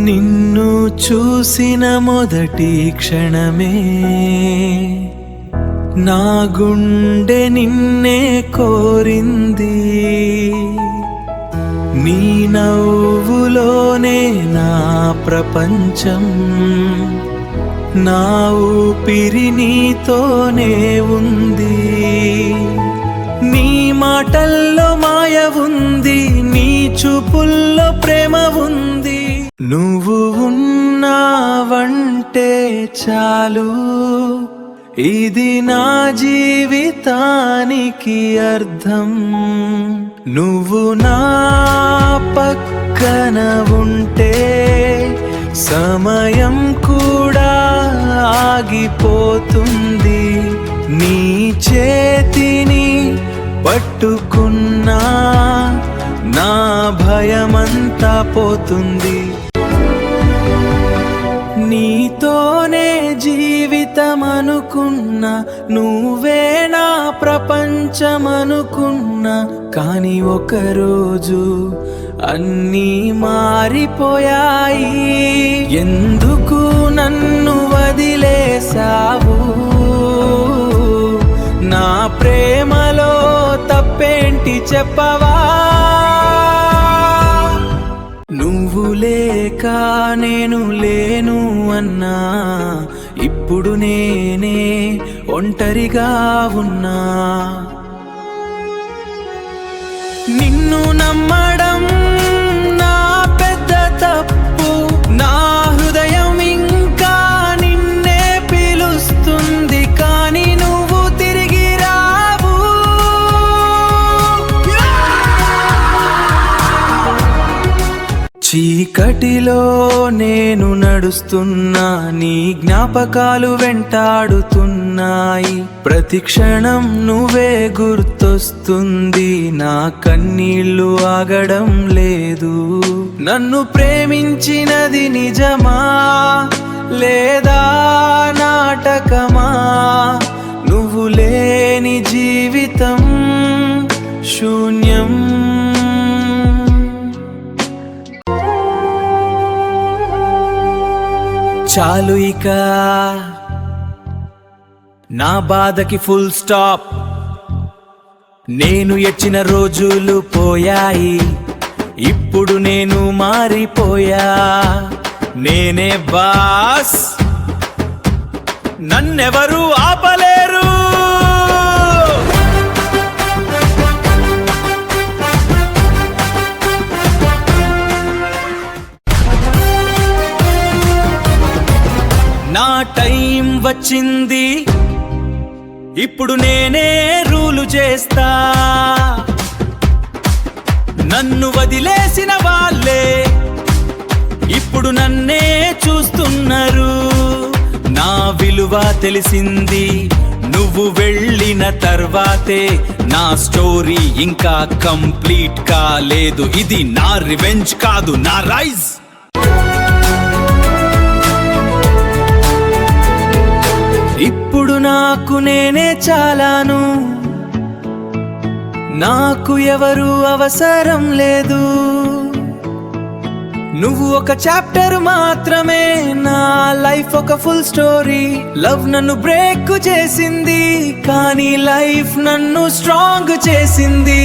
నిన్ను చూసిన మొదటి క్షణమే నా గుండె నిన్నే కోరింది. నీ నవ్వులోనే నా ప్రపంచం, నా ఊపిరి నీతోనే ఉంది. నీ మాటల్లో మాయ ఉంది, నీ చూపుల్లో ప్రేమ ఉంది. నువ్వు ఉన్నావంటే చాలు, ఇది నా జీవితానికి అర్థం. నువ్వు నా పక్కన ఉంటే సమయం కూడా ఆగిపోతుంది. నీ చేతిని పట్టుకున్నా నా భయమంతా పోతుంది. నీతోనే జీవితం అనుకున్నా, నువ్వే నా ప్రపంచం అనుకున్నా. కానీ ఒకరోజు అన్నీ మారిపోయాయి. ఎందుకు నన్ను వదిలేసావు? నా ప్రేమలో తప్పేంటి చెప్పవా? నువ్వు లేక నేను లేను అన్నా, ఇప్పుడు నేనే ఒంటరిగా ఉన్నా. నిన్ను నమ్మడం నా పెద్ద తప్పు. నా హృదయం ఇంకా నిన్నే పిలుస్తుంది, కానీ నువ్వు తిరిగి రావు. చీకటిలో నేను నడుస్తున్నా, నీ జ్ఞాపకాలు వెంటాడుతున్నాయి. ప్రతి క్షణం నువ్వే గుర్తొస్తుంది, నా కన్నీళ్లు ఆగడం లేదు. నన్ను ప్రేమించినది నిజమా లేదా నాటకమా? నువ్వు లేని జీవితం శూన్యం. చాలు ఇక నా బాధకి ఫుల్ స్టాప్. నేను ఎచ్చిన రోజులు పోయాయి, ఇప్పుడు నేను మారిపోయా. నేనే బాస్, నన్నెవరూ ఆపలేరు. నా టైం వచ్చింది, ఇప్పుడు నేనే రూలు చేస్తా. నన్ను వదిలేసిన వాళ్ళే ఇప్పుడు నన్నే చూస్తున్నారు. నా విలువ తెలిసింది నువ్వు వెళ్ళిన తర్వాతే. నా స్టోరీ ఇంకా కంప్లీట్ కాలేదు. ఇది నా రివెంజ్ కాదు, నా రైజ్. ఇప్పుడు నాకు నేనే చాలాను, నాకు ఎవరు అవసరం లేదు. నువ్వు ఒక చాప్టర్ మాత్రమే, నా లైఫ్ ఒక ఫుల్ స్టోరీ. లవ్ నన్ను బ్రేక్ చేసింది, కానీ లైఫ్ నన్ను స్ట్రాంగ్ చేసింది.